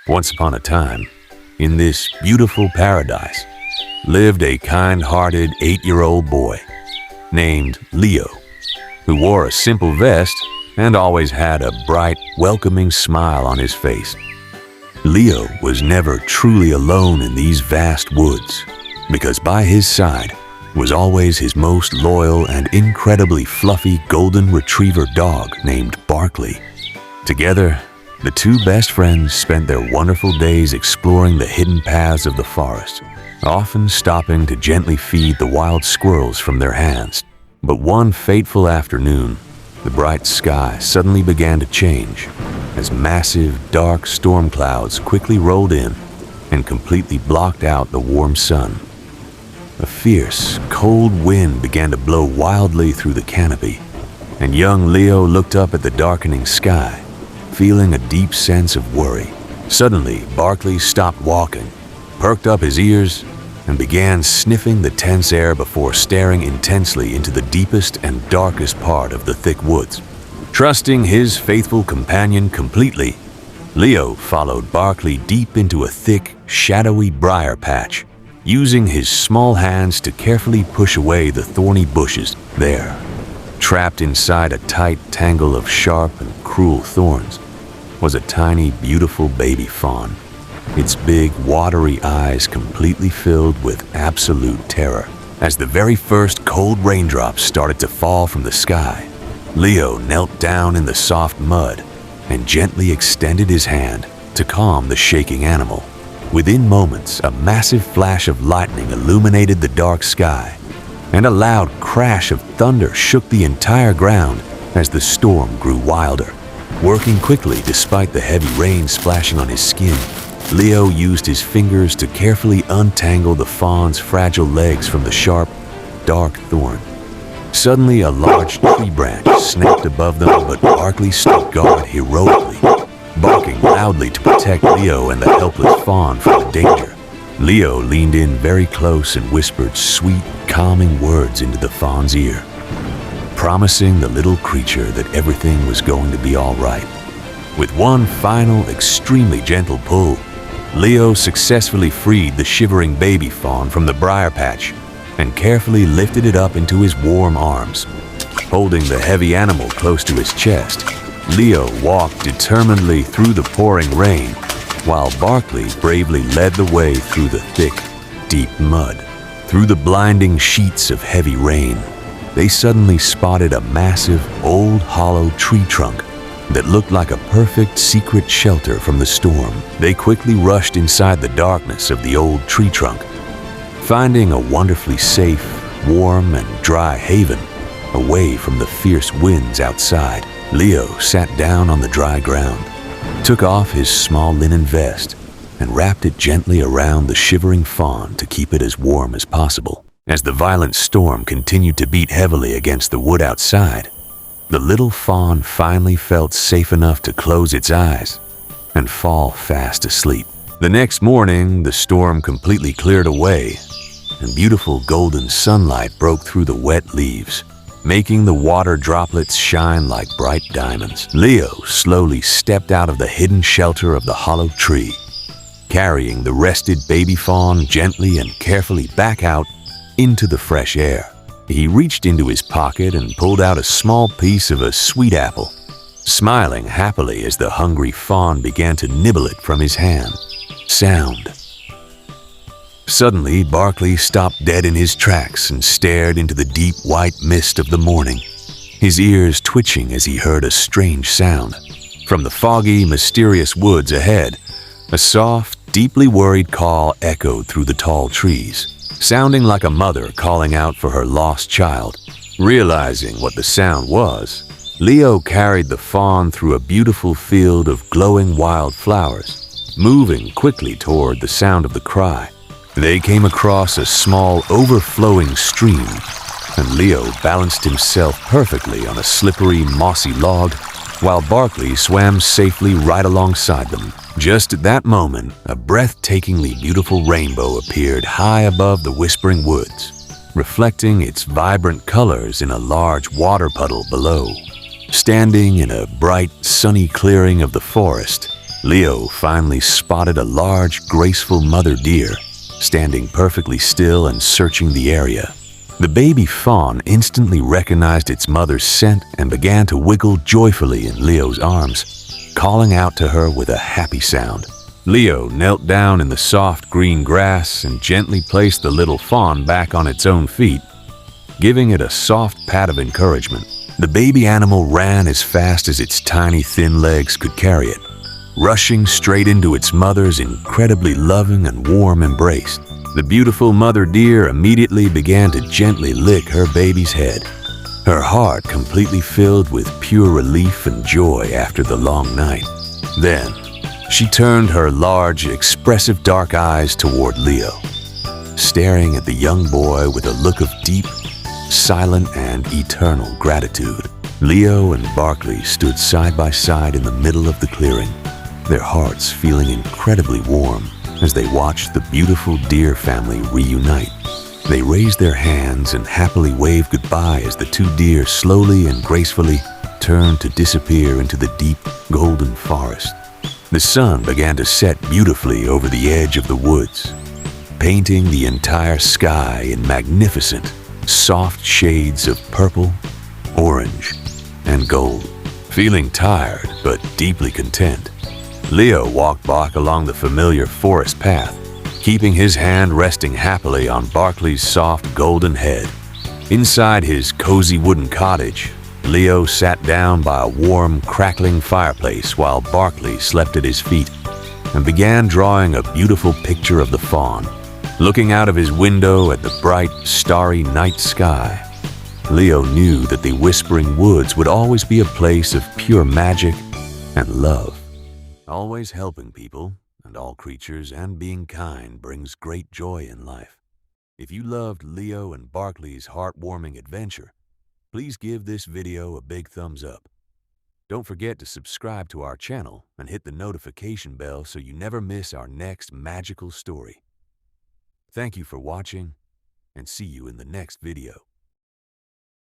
Once upon a time, in this beautiful paradise, lived a kind-hearted 8-year-old boy named Leo, who wore a simple vest and always had a bright, welcoming smile on his face. Leo was never truly alone in these vast woods, because by his side was always his most loyal and incredibly fluffy golden retriever dog named Barkley. Together, the two best friends spent their wonderful days exploring the hidden paths of the forest, often stopping to gently feed the wild squirrels from their hands. But one fateful afternoon, the bright sky suddenly began to change as massive, dark storm clouds quickly rolled in and completely blocked out the warm sun. A fierce, cold wind began to blow wildly through the canopy, and young Leo looked up at the darkening sky, feeling a deep sense of worry. Suddenly, Barkley stopped walking, perked up his ears, and began sniffing the tense air before staring intensely into the deepest and darkest part of the thick woods. Trusting his faithful companion completely, Leo followed Barkley deep into a thick, shadowy briar patch, using his small hands to carefully push away the thorny bushes. There, trapped inside a tight tangle of sharp and cruel thorns, was a tiny, beautiful baby fawn, its big, watery eyes completely filled with absolute terror. As the very first cold raindrops started to fall from the sky, Leo knelt down in the soft mud and gently extended his hand to calm the shaking animal. Within moments, a massive flash of lightning illuminated the dark sky, and a loud crash of thunder shook the entire ground as the storm grew wilder. Working quickly despite the heavy rain splashing on his skin, Leo used his fingers to carefully untangle the fawn's fragile legs from the sharp, dark thorn. Suddenly, a large tree branch snapped above them, but Barkley stood guard heroically, barking loudly to protect Leo and the helpless fawn from the danger. Leo leaned in very close and whispered sweet, calming words into the fawn's ear, promising the little creature that everything was going to be all right. With one final, extremely gentle pull, Leo successfully freed the shivering baby fawn from the briar patch and carefully lifted it up into his warm arms. Holding the heavy animal close to his chest, Leo walked determinedly through the pouring rain, while Barkley bravely led the way through the thick, deep mud. Through the blinding sheets of heavy rain, they suddenly spotted a massive, old, hollow tree trunk that looked like a perfect secret shelter from the storm. They quickly rushed inside the darkness of the old tree trunk, finding a wonderfully safe, warm, and dry haven away from the fierce winds outside. Leo sat down on the dry ground, took off his small linen vest, and wrapped it gently around the shivering fawn to keep it as warm as possible. As the violent storm continued to beat heavily against the wood outside, the little fawn finally felt safe enough to close its eyes and fall fast asleep. The next morning, the storm completely cleared away, and beautiful golden sunlight broke through the wet leaves, making the water droplets shine like bright diamonds. Leo slowly stepped out of the hidden shelter of the hollow tree, carrying the rested baby fawn gently and carefully back out into the fresh air. He reached into his pocket and pulled out a small piece of a sweet apple, smiling happily as the hungry fawn began to nibble it from his hand. Sound. Suddenly, Barkley stopped dead in his tracks and stared into the deep white mist of the morning, his ears twitching as he heard a strange sound. From the foggy, mysterious woods ahead, a soft, deeply worried call echoed through the tall trees, sounding like a mother calling out for her lost child. Realizing what the sound was, Leo carried the fawn through a beautiful field of glowing wild flowers, moving quickly toward the sound of the cry. They came across a small, overflowing stream, and Leo balanced himself perfectly on a slippery, mossy log, while Barkley swam safely right alongside them. Just at that moment, a breathtakingly beautiful rainbow appeared high above the whispering woods, reflecting its vibrant colors in a large water puddle below. Standing in a bright, sunny clearing of the forest, Leo finally spotted a large, graceful mother deer standing perfectly still and searching the area. The baby fawn instantly recognized its mother's scent and began to wiggle joyfully in Leo's arms, calling out to her with a happy sound. Leo knelt down in the soft green grass and gently placed the little fawn back on its own feet, giving it a soft pat of encouragement. The baby animal ran as fast as its tiny thin legs could carry it, rushing straight into its mother's incredibly loving and warm embrace. The beautiful mother deer immediately began to gently lick her baby's head, her heart completely filled with pure relief and joy after the long night. Then, she turned her large, expressive dark eyes toward Leo, staring at the young boy with a look of deep, silent, and eternal gratitude. Leo and Barkley stood side by side in the middle of the clearing, their hearts feeling incredibly warm as they watched the beautiful deer family reunite. They raised their hands and happily waved goodbye as the two deer slowly and gracefully turned to disappear into the deep, golden forest. The sun began to set beautifully over the edge of the woods, painting the entire sky in magnificent, soft shades of purple, orange, and gold. Feeling tired but deeply content, Leo walked back along the familiar forest path, keeping his hand resting happily on Barkley's soft golden head. Inside his cozy wooden cottage, Leo sat down by a warm, crackling fireplace while Barkley slept at his feet and began drawing a beautiful picture of the fawn. Looking out of his window at the bright, starry night sky, Leo knew that the Whispering Woods would always be a place of pure magic and love. Always helping people and all creatures and being kind brings great joy in life. If you loved Leo and Barkley's heartwarming adventure, please give this video a big thumbs up. Don't forget to subscribe to our channel and hit the notification bell so you never miss our next magical story. Thank you for watching, and see you in the next video.